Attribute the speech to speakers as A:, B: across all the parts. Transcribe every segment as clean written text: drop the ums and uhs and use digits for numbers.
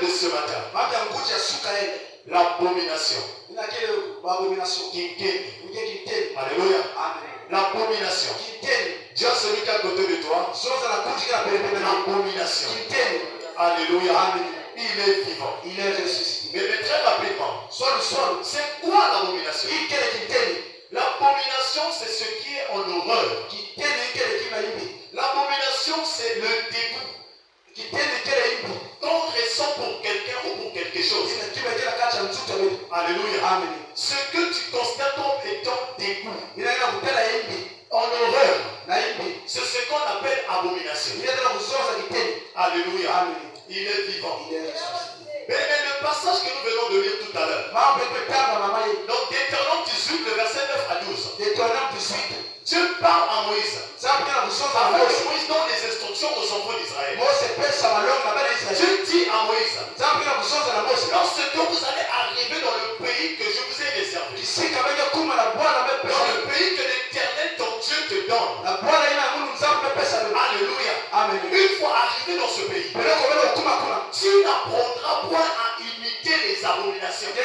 A: de ce matin. L'abomination. Alléluia. L'abomination. Dis à celui qui est à côté de toi. L'abomination. Alléluia. Il est vivant.
B: Il est ressuscité.
A: Mais très rapidement. C'est quoi l'abomination? L'abomination, c'est ce qui est en horreur. L'abomination, c'est le dégoût. Quand on ressent pour quelqu'un ou pour quelque chose. Alléluia.
B: Amen.
A: Ce que tu constates comme étant dégoût. En horreur. C'est ce qu'on appelle abomination. Alléluia.
B: Amen.
A: Il est vivant.
B: Il est ressuscité.
A: Mais le passage que nous venons de lire tout à l'heure. Donc Deutéronome 18, le verset 9 à 12. Dieu parle à Moïse. Afin que Moïse donne les instructions aux enfants d'Israël. Dieu dit à Moïse, lorsque vous allez arriver dans le pays que je vous ai réservé, dans le pays que l'Éternel ton Dieu te donne, alléluia. Une fois arrivé dans ce pays, tu n'apprendras point à imiter les abominations de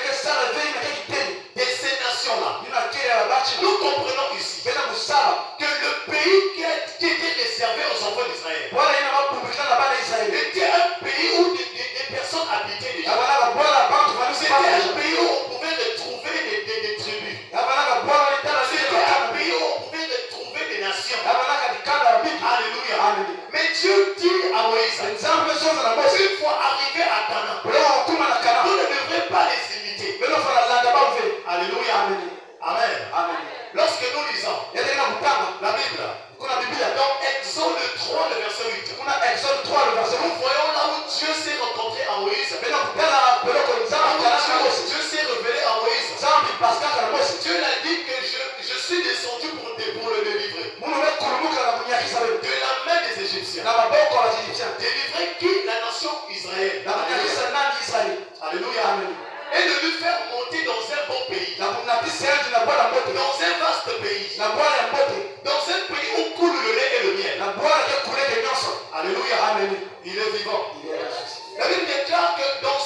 A: ces nations-là. Nous comprenons ici que le pays qui était réservé aux enfants d'Israël était un pays où des personnes habitaient déjà. C'était un pays où on pouvait retrouver des tribus. C'était un pays où on pouvait retrouver des nations. Alléluia. Mais Dieu dit à Moïse, une fois arrivé à Canaan, vous ne devrez pas les imiter. Alléluia. Amen. Lorsque nous lisons la Bible, dans Exode 3, le verset 8, nous voyons là où Dieu s'est rencontré à Moïse. Dieu s'est révélé à Moïse. Dieu l'a dit que je suis descendu pour le délivrer de la main des Égyptiens. Délivrer qui? La nation Israël. Alléluia. Et de lui faire monter dans un bon pays. Dans un vaste pays. Dans un pays où coule le lait et le miel. Alléluia. Il est vivant. La Bible déclare que dans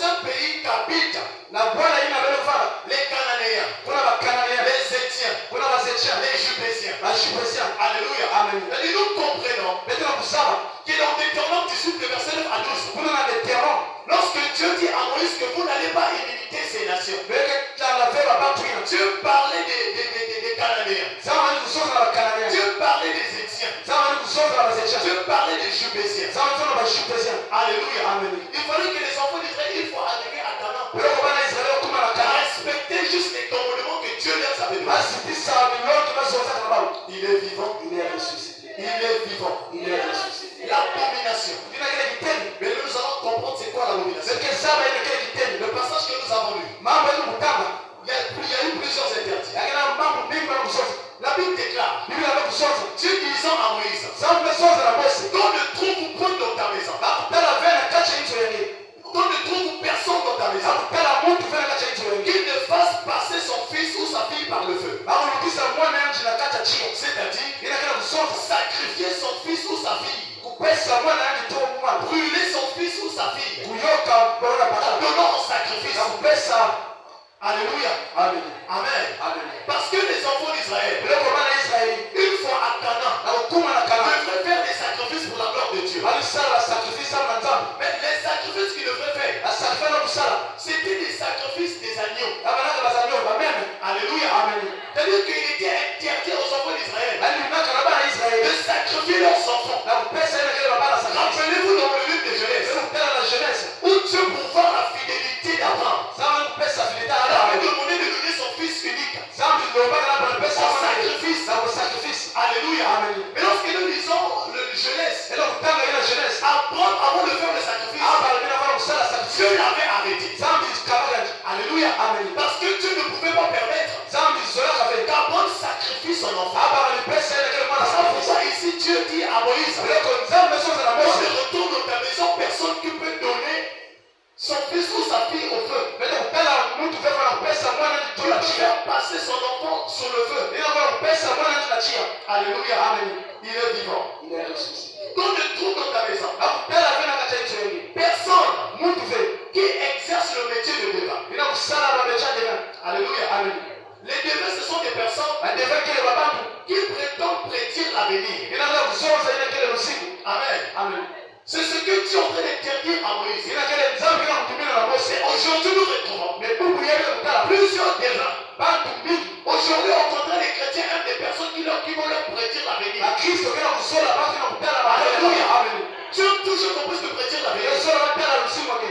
A: un pays qu'habitent les Cananéens, les Étiens, les Jubésiens. Alléluia. Et nous comprenons que dans Deutéronome 18, le verset 9 à 12, lorsque Dieu dit à Moïse que vous n'allez pas imiter ces nations, Dieu parlait des Cananéens, Dieu parlait des Étiens, Dieu parlait des Jubésiens. Alléluia. Il fallait que les enfants d'Israël, une fois arrivés à Canaan, respectaient juste les commandements que Dieu leur avait donnés. Il est vivant.
B: Il est ressuscité.
A: Il est vivant.
B: Il est ressuscité.
A: L'abomination. Mais nous allons comprendre c'est quoi l'abomination. Le passage que nous avons lu, il y a eu plusieurs interdits. La Bible déclare, Dieu disant à Moïse, qu'on ne trouve point dans ta maison, qu'on ne trouve personne dans ta maison, qu'il ne fasse passer son fils ou sa fille par le feu. C'est-à-dire, sacrifier son fils ou sa fille, brûler son fils ou sa fille, donnant en sacrifice. Alléluia. Amen. Parce que les enfants d'Israël, une fois à Canaan, devraient faire des sacrifices pour la gloire de Dieu. Mais les sacrifices qu'ils devraient faire, c'était des sacrifices des agneaux. Alléluia. C'est-à-dire qu'il était interdit aux enfants d'Israël de sacrifier leurs enfants. Rappelez-vous dans le livre de Genèse, où Dieu, pour voir la fidélité d'Abraham, avait demandé de donner son fils unique en sacrifice. Alléluia. Mais lorsque nous lisons le Genèse, Abraham, avant de faire le sacrifice, Dieu l'avait arrêté. Alléluia. Parce que Dieu ne pouvait pas permettre qu'Abraham sacrifie son enfant. C'est pourquoi ici Dieu dit à Moïse, quand tu retournes dans ta maison, personne qui peut donner son fils ou sa fille au feu. Tu peux faire passer son enfant sur le feu. Alléluia. Il est vivant.
B: Il est ressuscité.
A: Qu'on ne trouve dans ta maison personne qui prétendent prédire l'avenir. Amen. C'est ce que Dieu est en train d'interdire à Moïse. Et aujourd'hui, nous retrouvons plusieurs terrains. Aujourd'hui, au contraire, les chrétiens aiment des personnes qui vont leur prédire l'avenir. Alléluia. Tu aimes toujours qu'on puisse te prédire l'avenir.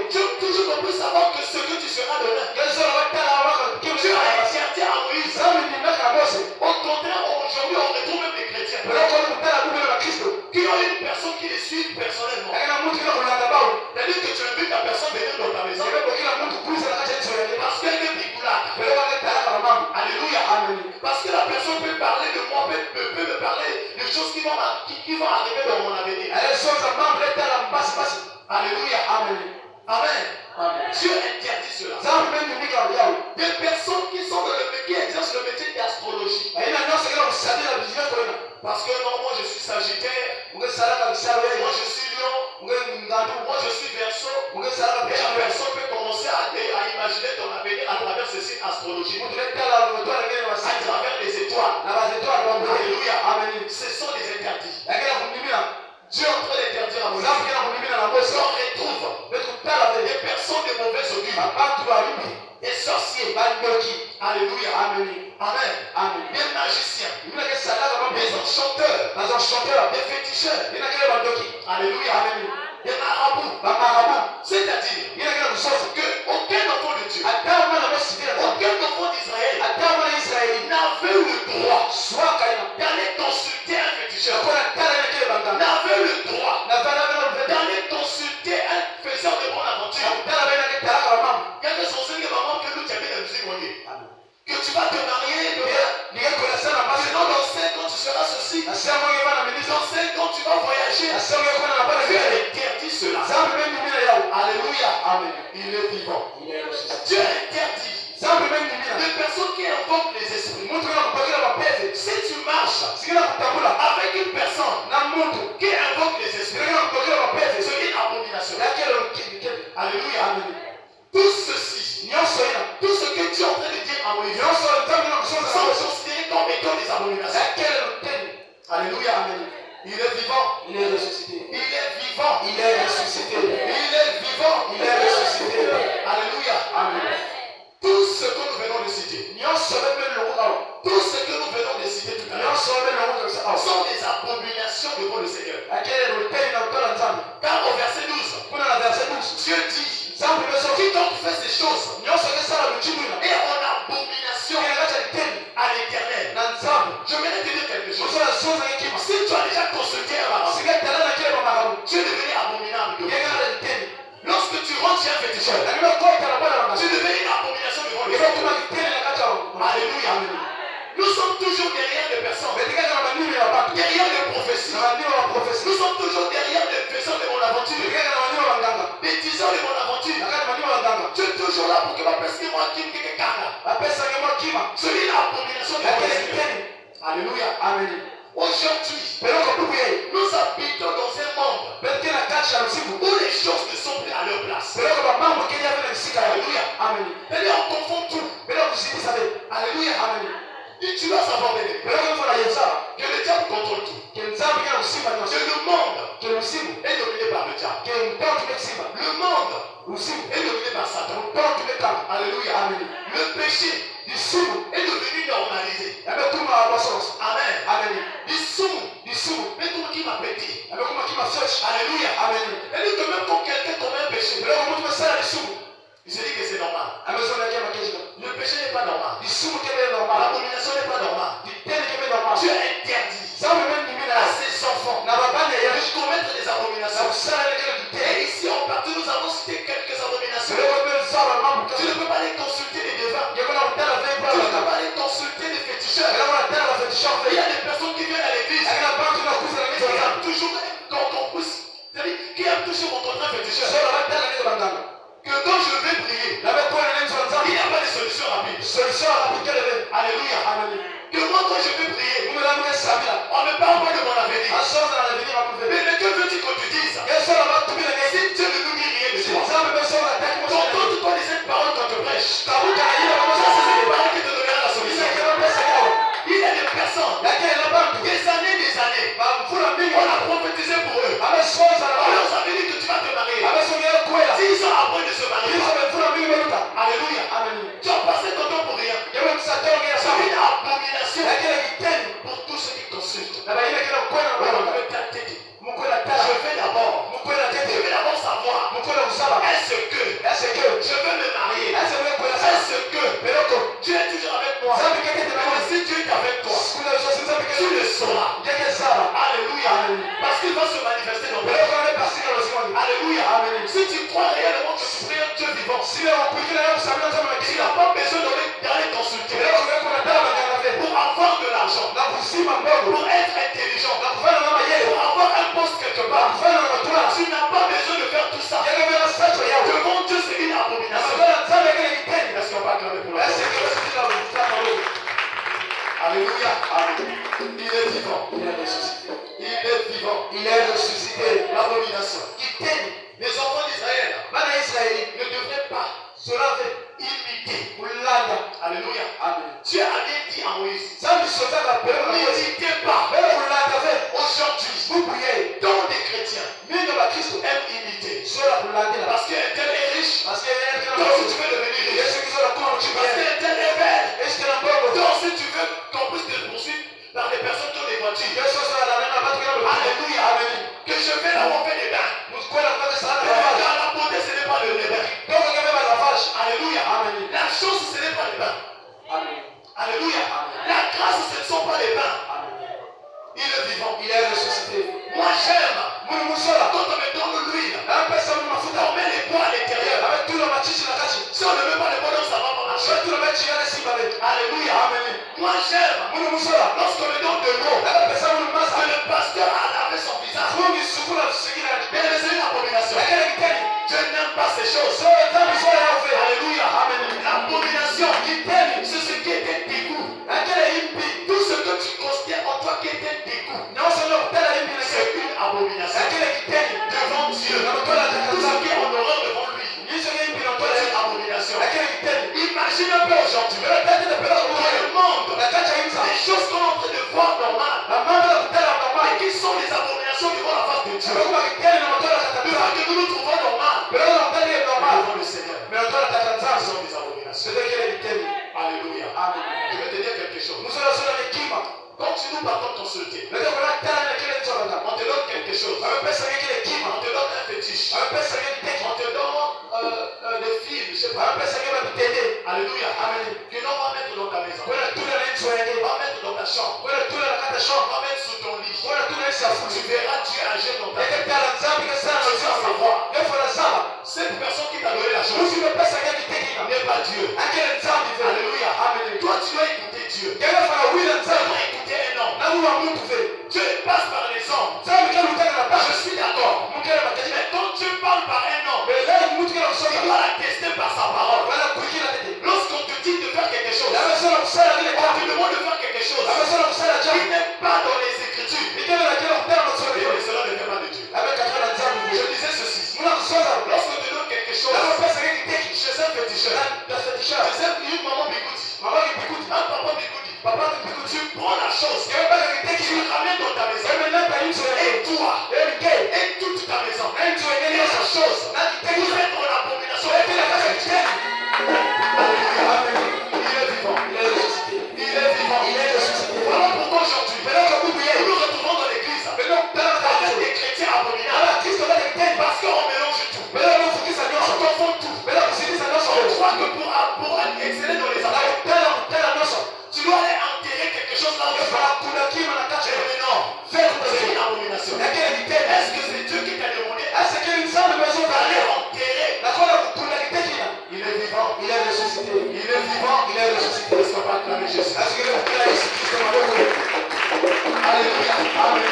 A: Tu aimes toujours qu'on puisse savoir que ce que tu seras demain. Tu as interdit à Moïse. Au contraire, aujourd'hui, on retrouve même les chrétiens qui ont une personne qui les suit personnellement. C'est-à-dire que tu invites la personne venir dans ta maison parce qu'elle est bricoulade. Alléluia. Parce que la personne peut parler de moi, peut me parler de choses qui vont arriver dans mon avenir. Alléluia. Amen. Dieu interdit cela. Des personnes qui exercent le métier d'astrologie. Parce que non, moi je suis Sagittaire, moi je suis Lion, moi je suis Verseau. Et la personne peut commencer à imaginer ton avenir à travers ce signe astrologique, à travers les étoiles. Alléluia. Ce sont les interdits. Dieu est en train d'interdire à Moïse. On retrouve des personnes de mauvaise augure, des sorciers. Alléluia. Amen. Des magiciens, des enchanteurs, des féticheurs. Alléluia. Des marabouts. C'est-à-dire qu'aucun enfant de Dieu, aucun enfant d'Israël n'avait le droit d'aller consulter un féticheur, n'avait le droit d'aller consulter un faiseur de bonne aventure. Il y a des enseignants que nous avons la musique que tu vas te marier demain. Sinon dans 5 ans tu seras ceci. Dans 5 ans tu vas voyager. Dieu interdit cela. Alléluia. Il est vivant. Dieu interdit des personnes qui invoquent les esprits. Si tu marches avec une personne qui invoque les esprits, c'est une abomination. Alléluia. Tout ceci, tout ce que Dieu est en train de dire à Moïse, sont considérés comme étant des abominations. Alléluia. Il est vivant. Il est ressuscité. Il est vivant. Il est ressuscité. Il est vivant. Il est ressuscité. Alléluia. Tout ce que nous venons de citer, tout ce que nous venons de citer tout à l'heure, sont des abominations devant le Seigneur. Car au verset 12, Dieu dit, quiconque fait ces choses est en abomination à l'Éternel. Je voudrais te dire quelque chose. Si tu as déjà consulté un marabout, tu es devenu abominable devant Dieu. Lorsque tu rentres chez un féticheur, tu deviens une abomination devant le Seigneur. Alléluia. Nous sommes toujours derrière des personnes, derrière des prophéties. Nous sommes toujours derrière des faiseurs de mon aventure, des diseurs de mon aventure. Tu es toujours là pour que ma personne moi qui me garde. C'est une abomination devant le Seigneur. Alléluia. Aujourd'hui, nous habitons dans un monde où les choses ne sont plus à leur place. Alléluia. Et on confond tout. Alléluia. Et tu dois savoir, que le diable contrôle tout. Que le monde est dominé par le diable. Le monde est dominé par Satan. Alléluia. Le péché est devenu normalisé. Amen. Mais comment qui m'a pété? Alléluia. Et dit que même quand quelqu'un commet un péché, il se dit que c'est normal. Le péché n'est pas normal. L'abomination n'est pas normale. Dieu interdit à ses enfants de commettre des abominations. Et ici en partie nous avons cité quelques abominations. Tu ne peux pas aller consulter les devins. Tu ne peux pas aller consulter les féticheurs. Il y a des personnes qui viennent à l'église qui aiment toujours rencontrer un féticheur. Que quand je vais prier, il n'y a pas de solution rapide. Alléluia. Que moi quand je vais prier, on ne parle pas de mon avenir. Mais que veux-tu qu'on te dise? Si Dieu ne nous dit rien de toi, contente-toi de cette parole qu'on te prêche. Ça c'est cette parole qui te donnera la solution. Il y a des personnes que tu pries un Dieu vivant,
C: Si leo kuingia leo kusamia kama
A: tu
C: kila.
A: n'as pas besoin d'aller consulter
C: Leo kuna dawa ngana vile.
A: pour avoir de l'argent,
C: Na kusima mbogo.
A: pour être intelligent,
C: Na kufanya mama yeye.
A: pour avoir un poste quelque
C: Na
A: part.
C: kufanya na watu.
A: Tu n'as pas besoin de faire tout ça.
C: Yeye vile sacho yao.
A: Devant Dieu, c'est une
C: Na
A: abomination.
C: mbona nzame kile kitendo.
A: Est-ce qu'on va acclamer pour la
C: Basi
A: gloire?
C: kile sikila mtaka wewe.
A: Alléluia. Amen. Il est vivant.
C: Il est ressuscité.
A: Il est vivant.
C: Il est ressuscité.
A: L'abomination.
C: Kitendo.
A: Les enfants d'Israël
C: Bana Israeli.
A: ne devraient pas
C: Cela fait
A: imiter.
C: kulanda.
A: Alléluia.
C: Amen.
A: Dieu avait dit à Moïse,
C: Zambi sota ka pele na Yesu.
A: n'imitez pas.
C: Bele kulanda fe.
A: Aujourd'hui,
C: Bubu yeye.
A: tant des chrétiens
C: Mingi ba Kristo.
A: aiment imiter.
C: Sola kulandela.
A: Parce qu'un tel est riche,
C: Parce que yeye kana
A: donc si tu veux devenir riche.
C: Yesu kizola kwa
A: Parce
C: mchibia.
A: qu'un tel est belle,
C: Est-ce que na mbogo?
A: donc si tu veux qu'on puisse te poursuivre par des personnes qui ont des voitures.
C: Yesu sasa ananena watu kama
A: Alléluia.
C: Amen.
A: Que je vais là où on fait des bains.
C: Msikwenda kupata sana
A: Mais
C: nafasi.
A: dans la beauté, ce n'est pas le bain.
C: Toka kama nafasi.
A: Alléluia.
C: Amen.
A: La chose, ce n'est pas le bain.
C: Amen.
A: Alléluia. La grâce, ce ne sont pas les bains.
C: Amen.
A: Il est vivant.
C: Il est ressuscité.
A: Moi, j'aime.
C: Mungu musola.
A: Quand on me donne l'huile,
C: Na pesa mu mafuta.
A: on met les poids à l'intérieur.
C: Avec tout le machichi na kati.
A: Si on ne met pas les poids, donc ça va pas marcher.
C: Sio tu le machi yale si bale.
A: Alléluia.
C: Amen.
A: Moi, j'aime.
C: Mungu musola.
A: Lorsqu'on me donne de l'eau,
C: Na pesa mu masa.
A: que le pasteur a lavé son visage.
C: Mungu sukula sikira.
A: Mais c'est une abomination.
C: Lakini kitendo.
A: Je n'aime pas ces choses.
C: So zambi sola yao fe.
A: Alléluia.
C: Amen.
A: L'abomination, c'est ce qui est un dégoût.
C: Lakini impi.
A: Tout ce que tu considères en toi qui est un dégoût,
C: Nyosha leo kutana impi na
A: c'est une abomination.
C: Lakini kitendo.
A: Devant Dieu,
C: Na mtola
A: tout ce qui est en horreur devant lui,
C: Yesu yeye impi na
A: c'est
C: mtola.
A: une abomination.
C: Lakini kitendo.
A: Imagine un peu aujourd'hui,
C: Bila tete na pela
A: dans
C: kwa.
A: le monde,
C: Na kacha imsa.
A: des choses qu'on est en train de voir normales,
C: Na mambo ya kutana
A: mais
C: normal.
A: qui sont des abominations devant la face de Dieu.
C: Kwa kitendo na mtola
A: Le
C: katata.
A: fait que nous nous trouvons normales
C: Bila na mtola ni normal.
A: devant le Seigneur,
C: Mais mtola
A: ce
C: katata.
A: sont des abominations.
C: Sio kile kitendo.
A: Alléluia.
C: Amen.
A: Je vais te dire quelque chose.
C: Musola sola ni kima.
A: Quand tu nous partons consulter,
C: Ndio kuna tana na kile choka.
A: on te donne quelque chose.
C: Amepesa kile kima.
A: On te donne un fétiche.
C: Amepesa kile teki.
A: On te donne des films, je sais pas.
C: Amepesa kile bitende.
A: Alléluia.
C: Amen.
A: Que l'on va mettre dans ta maison.
C: Kuna tuna na nchi yake.
A: On va mettre dans ta chambre.
C: Kuna tuna na kata
A: On
C: shop.
A: va mettre sous ton lit.
C: Kuna tuna isa
A: Tu
C: fuji.
A: verras Dieu agir dans ta
C: Ndio
A: vie.
C: tala nzambi kwa sana
A: Tu vas savoir.
C: Ndio fala saba.
A: Cette personne qui t'a donné la chose
C: Musi amepesa kile teki.
A: n'est pas Dieu.
C: Akile nzambi fe.
A: Alléluia.
C: Amen.
A: Toi, tu dois écouter Dieu.
C: Kile fala wila
A: Tu
C: nzambi.
A: dois écouter un homme.
C: Na huwa mtu fe.
A: Dieu passe par les hommes.
C: Nzambi kile utaka na
A: Je
C: basi.
A: suis d'accord.
C: Mkele makaji.
A: Mais quand Dieu parle par un homme,
C: Mais leo mtu kile
A: tu
C: kusoma.
A: dois la tester par sa parole.
C: Wala kuikila tete.
A: Lorsqu'on te dit de faire quelque chose,
C: Amesema kusala kile
A: on
C: kama.
A: te demande de faire quelque chose
C: Amesema kusala
A: qui
C: jambo.
A: n'est pas dans les Écritures.
C: Ikele na kile kutana na sura.
A: Et cela ne vient pas de Dieu.
C: Amekatana na nzambi.
A: Je disais ceci.
C: Muna kusoza.
A: Lorsqu'on te donne quelque chose
C: Amepesa kile teki.
A: chez un féticheur,
C: Tafatisha.
A: chez une maman bigouti,
C: Mama kipikuti.
A: un papa bigouti,
C: Papa kipikuti.
A: tu prends la chose,
C: Amepesa kile teki.
A: tu le ramènes dans ta maison.
C: Eme napa nchi
A: Et
C: yake.
A: toi,
C: Eme ke.
A: et toute ta maison,
C: Na nchi
A: et
C: yake
A: la chose,
C: na kiteki.
A: vous êtes en abomination.
C: Eme kile kaka kiteki.
A: Alléluia.
C: Amen.
A: Il est vivant.
C: Il est ressuscité.
A: Il est vivant.
C: Il est ressuscité.
A: Voilà pourquoi aujourd'hui,
C: Peleka bubu
A: nous
C: yeye.
A: nous retrouvons dans l'église
C: Peleka kutana na
A: avec
C: kanisa.
A: des chrétiens abominables.
C: Ala Kristo kale kiteki.
A: Parce qu'on mélange tout.
C: Peleka mfukisa
A: On
C: nyosho.
A: confond tout.
C: Peleka kusikisa nyosho.
A: On croit que pour exceller dans les
C: Na
A: affaires,
C: kutana nyosho.
A: tu dois aller enterrer quelque chose là où tu
C: Yefa
A: vas.
C: kuna kima na kacha.
A: Mais non,
C: Fais
A: c'est une
C: kutoka.
A: abomination.
C: Na kile kiteki.
A: Est-ce que c'est Dieu qui t'a demandé
C: Asa kile nzambi mwezo
A: d'aller
C: kale.
A: enterrer?
C: Na kona kuna kiteki na.
A: Il est vivant.
C: Il est ressuscité.
A: Il est vivant.
C: Il est ressuscité.
A: Est-ce qu'on va acclamer Jésus?
C: Asikile kila Yesu Kristo maboko.
A: Alléluia.
C: Amen.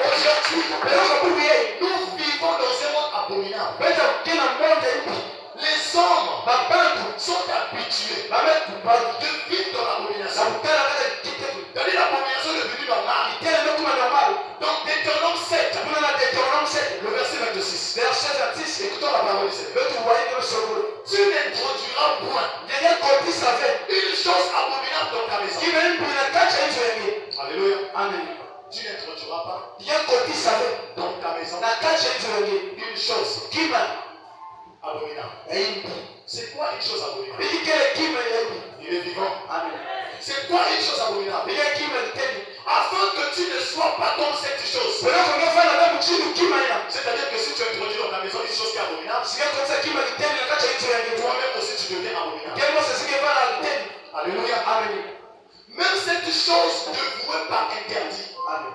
A: Aujourd'hui,
C: Peleka bubu yeye.
A: nous vivons dans un monde abominable.
C: Beta kila mmoja hivi.
A: Les hommes
C: Mabantu.
A: sont habitués
C: Bametu baru.
A: de vivre dans
C: Na
A: l'abomination.
C: kutana kata kiteki.
A: C'est-à-dire l'abomination est devenue normale.
C: Tena ndio kuma normal.
A: Donc Deutéronome 7,
C: Kuna na Deutéronome 7.
A: le verset 26.
C: Verset 26.
A: Écoutons la parole du Seigneur.
C: Betu waike sokolo.
A: Tu n'introduiras point
C: Yeye koti save.
A: une chose abominable dans ta maison.
C: Kime mbi na kacha hizo yake.
A: Alléluia.
C: Amen.
A: Tu n'introduiras pas
C: Yeye koti save.
A: dans ta maison
C: Na kacha hizo yake.
A: une chose
C: Kima
A: abominable.
C: yaibi.
A: C'est quoi une chose abominable?
C: Biki kile kima yaibi.
A: Il est vivant.
C: Amen.
A: C'est quoi une chose abominable?
C: Biki kima kiteni.
A: Afin que tu ne sois pas comme cette chose.
C: Bwana kungefanya na mchini kima ina.
A: C'est-à-dire que si tu introduis dans ta maison une chose qui est abominable,
C: Sika kwanza kima kiteni na kacha hizo yake.
A: toi-même aussi tu deviens abominable.
C: Kemo sasa singefanya kiteni.
A: Alléluia.
C: Amen.
A: Même cette chose ne pourrait pas interdire.
C: Amen.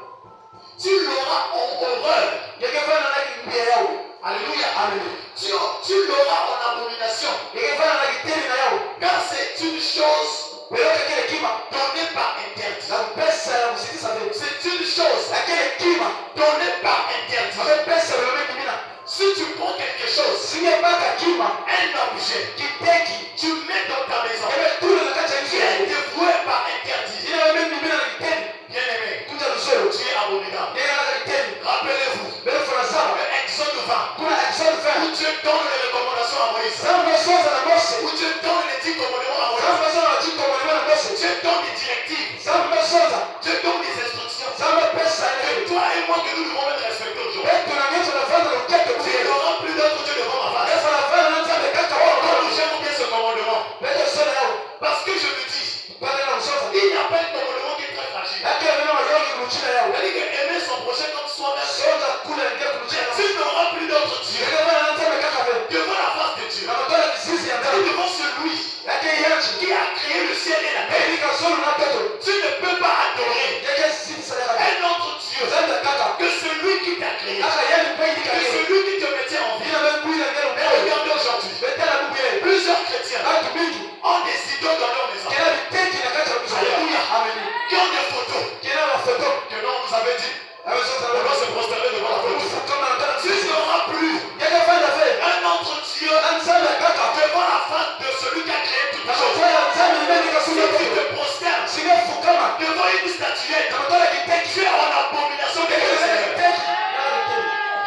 A: Tu l'auras en horreur.
C: Yangefanya na kimbia yao.
A: Alléluia.
C: Amen.
A: Tu l'auras en abomination.
C: Ikifanya na kitendo na yao.
A: Car c'est une chose
C: Wewe kile kima
A: donnée par interdit.
C: na pesa ya kusikiliza vile.
A: C'est une chose
C: Kile kima
A: donnée par interdit.
C: na pesa wewe kimina.
A: Si tu prends quelque chose,
C: Singe baka kima
A: un objet,
C: kiteki.
A: tu mets dans ta maison,
C: Ebe tule na kacha
A: tu
C: nje.
A: es dévoué par interdit.
C: Ile wewe kimina na kitendo.
A: Bien-aimé,
C: Kuja lusoro.
A: tu es abominable.
C: Yeye na kitendo.
A: Rappelez-vous,
C: Bele fana sawa.
A: le Exode 20,
C: Kuna action
A: où
C: faire.
A: Dieu donne les recommandations à Moïse,
C: Sasa soza na Mose.
A: où Dieu donne les 10 commandements à Moïse,
C: Sasa soza na chiko kwa na Mose.
A: Dieu donne des directives,
C: Sasa soza.
A: Dieu donne des instructions.
C: Sasa pesa
A: Que
C: ile.
A: toi et moi que nous devons même respecter aujourd'hui.
C: Wewe tunaonyesha nafasi na ukete
A: Tu
C: kule.
A: n'auras plus d'autre Dieu devant ma face.
C: Pesa nafasi na nzambe kaka wao.
A: Comme j'aime bien ce commandement,
C: Wewe sasa yao.
A: parce que je me dis,
C: Pale na soza.
A: il n'y a pas un commandement qui est très fragile.
C: Yake wewe na yao kuchila yao.
A: C'est-à-dire que aimer son prochain comme soi-même,
C: Soza kule ndio kuchila yao.
A: tu n'auras plus d'autre Dieu
C: Yake wewe na nzambe kaka wewe.
A: devant la face de Dieu.
C: Na mtoto kisisi ya
A: Et
C: nzambe.
A: devant celui
C: Yake yanchi.
A: qui a créé le ciel et la terre.
C: Eli ka solo na toto.
A: Tu ne peux pas adorer
C: Yake sisi sana yao.
A: un autre Dieu
C: Nzambe kaka.
A: que celui qui t'a créé,
C: Kaka yeye mpei
A: que
C: kaka.
A: celui qui te mettait en vie.
C: Ina wewe kuila ndio
A: Mais
C: mbele.
A: regardez aujourd'hui,
C: Betana bubu yeye.
A: plusieurs chrétiens
C: Watu mingi.
A: ont des idoles dans leur maison,
C: Kila viteki na kacha mzee.
A: Alléluia.
C: Amen.
A: qui ont des photos
C: Kila mafoto.
A: que l'on nous avait dit,
C: Awe soza
A: on
C: na
A: doit se prosterner devant la photo.
C: kama nataka
A: Tu
C: sisi.
A: n'auras plus
C: Yake fanya vile.
A: un autre Dieu
C: Nzambe kaka.
A: devant la face de celui qui a créé toutes
C: Na
A: choses.
C: kwa nzambe mbele ka
A: Si
C: solo.
A: tu te prosternes
C: Singe fukama.
A: devant une statuette,
C: Na mtoto kiteki.
A: tu es en abomination de
C: Yake
A: Dieu.
C: kiteki.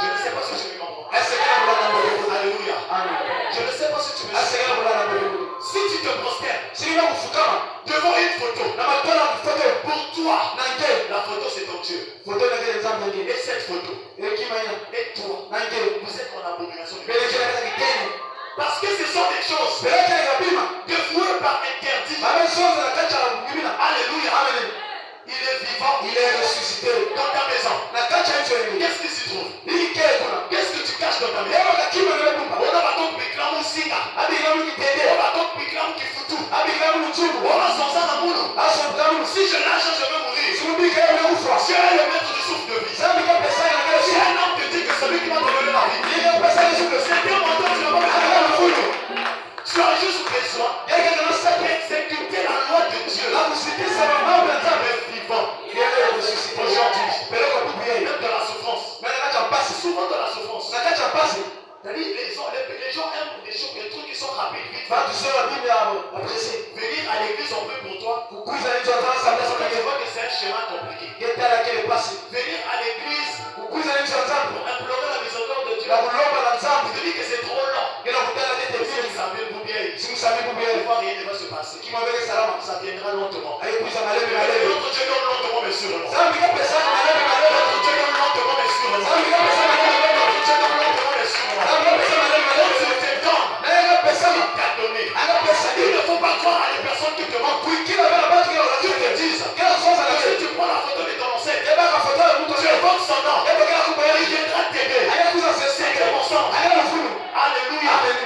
A: Je ne sais pas si tu me comprends.
C: Asekela bulana mbele.
A: Alléluia.
C: Amen.
A: Je ne sais pas si tu me suis.
C: Asekela bulana mbele.
A: Si tu te prosternes
C: Singe kufukama.
A: devant une photo,
C: Na mtoto kufoto.
A: pour toi,
C: Na nge.
A: la photo c'est ton Dieu.
C: Foto na kile nzambe nge.
A: Et cette photo,
C: Hekima ina.
A: et toi,
C: Na nge.
A: vous êtes en abomination de
C: Mbele
A: Dieu.
C: kile kaka kiteni.
A: Parce que ce sont des choses
C: Mbele kile kabima.
A: dévouées par interdit.
C: Awe soza na kacha ngimina.
A: Alléluia.
C: Amen.
A: Il est vivant
C: Il est ressuscité.
A: dans ta maison.
C: Na kacha hicho hivi.
A: Qu'est-ce qui s'y trouve?
C: Hii kile kuna.
A: Qu'est-ce que tu caches dans ta maison?
C: Leo kakima na bumba.
A: On a bateau Piklamu Singa.
C: Abi kama kitende.
A: On a bateau Piklamu Kifutu.
C: Abi kama mchungu.
A: On a son sang à moulou.
C: Aso mtamu.
A: Si je lâche, je vais mourir.
C: Simubi kile na ufa.
A: Tu es le maître du souffle de vie.
C: Zambi kwa pesa na kile
A: Si
C: si.
A: un homme te dit que celui qui m'a donné la vie,
C: Ile pesa ni shukrani.
A: c'est bien mon Dieu, tu n'as pas besoin de fouille. Tu as juste besoin
C: Yake kana sasa.
A: d'exécuter la loi de Dieu.
C: Na kusikiza mambo ya nzambe.
A: Mais vivant.
C: Il est ressuscité.
A: Aujourd'hui,
C: Peleka bubu yeye.
A: même de la souffrance.
C: Mbele kacha mpasi.
A: Souvent de la souffrance.
C: Na kacha mpasi.
A: C'est-à-dire, les gens aiment des choses, des trucs qui sont rapides, vite.
C: Watu sio bibi hapo. Apresi.
A: Venir à l'église, on peut pour toi.
C: Kukuza hizo atana sabda
A: Parce que tu
C: sana.
A: vois que c'est un schéma compliqué.
C: Geta la kile pasi.
A: Venir à l'église
C: Kukuza hizo atana.
A: pour implorer la miséricorde de Dieu.
C: Na kulomba na
A: Tu
C: nzambe.
A: te dis que c'est trop long.
C: Gena kutana tete
A: Et si
C: vile.
A: vous savez pour bien,
C: Simsabi bubu yeye.
A: rien ne va se passer.
C: Kimwambele salama.
A: Ça viendra lentement.
C: Ayekuza malebe
A: Et
C: malebe.
A: notre Dieu donne lentement, mais sûrement.
C: Zambi kwa pesa na malebe malebe.
A: Notre Dieu donne lentement, mais sûrement.
C: Zambi kwa pesa na malebe malebe.
A: Notre Dieu donne lentement, mais sûrement.
C: Zambi kwa pesa na malebe
A: Quand
C: malebe.
A: tu te donnes,
C: Na yeye pesa
A: il t'a donné.
C: ana pesa
A: Il
C: ni.
A: ne faut pas croire à les personnes qui te manquent.
C: Kuikila bana batu kwa
A: Dieu te
C: wakati.
A: dise.
C: Kila soza na
A: Que si
C: kile.
A: tu prends la photo de ton ancêtre,
C: Eba ka foto ya mtu
A: tu
C: sio.
A: évoques son nom,
C: Eba kila kubaya.
A: il viendra t'aider.
C: Ayekuza
A: C'est
C: sese.
A: que mon sang.
C: Ayekuza fulu.
A: Alléluia.
C: Amen.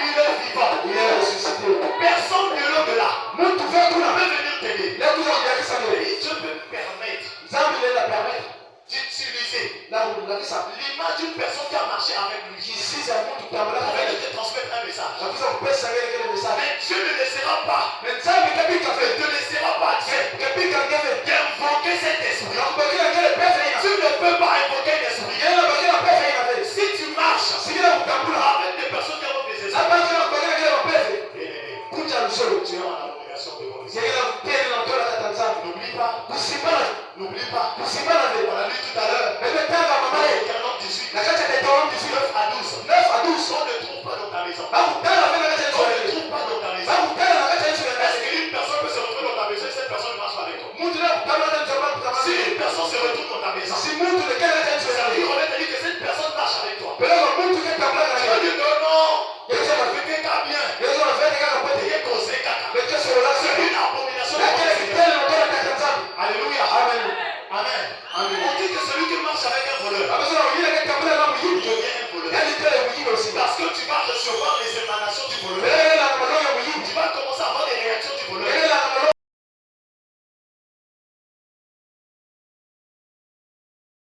A: Il est vivant.
C: Il est ressuscité.
A: Personne de l'au-delà
C: Mtu vya kuna.
A: peut venir t'aider.
C: Lekuza kuyakisa
A: Et
C: mbele.
A: Dieu peut permettre
C: Zambi le la permettre.
A: d'utiliser
C: La kulakisa.
A: l'image d'une personne qui a marché avec lui.
C: Kisiza mtu tambala
A: Afin
C: kwa
A: de te transmettre un message.
C: Nakuza kupesa ngele kile message.
A: Mais Dieu ne laissera pas,
C: Nzambi kabika
A: ne
C: fe.
A: te laissera pas Dieu
C: Kabika ngeve.
A: d'invoquer cet esprit.
C: Nakubakila ngele pesa ina.
A: Tu ne peux pas invoquer l'esprit.
C: Ngele bakila pesa ina fe.
A: Si tu marches
C: Sigila kutambula.
A: avec des personnes qui ont des esprits,
C: Hapa ngele bakila ngele pesa.
A: bien-aimé,
C: Kuja lusoro.
A: tu es en abomination devant les
C: Ngele kuteni na tola kata Nzambi.
A: N'oublie pas,
C: Kusimana.
A: n'oublie pas.
C: Kusimana fe.
A: On a lu tout à l'heure,
C: Bebe tanga mamaye.
A: Deutéronome 18,
C: Na kacha de 18.
A: 9 à 12.
C: 9 à 12.
A: On ne trouve pas dans ta maison.
C: Hakuta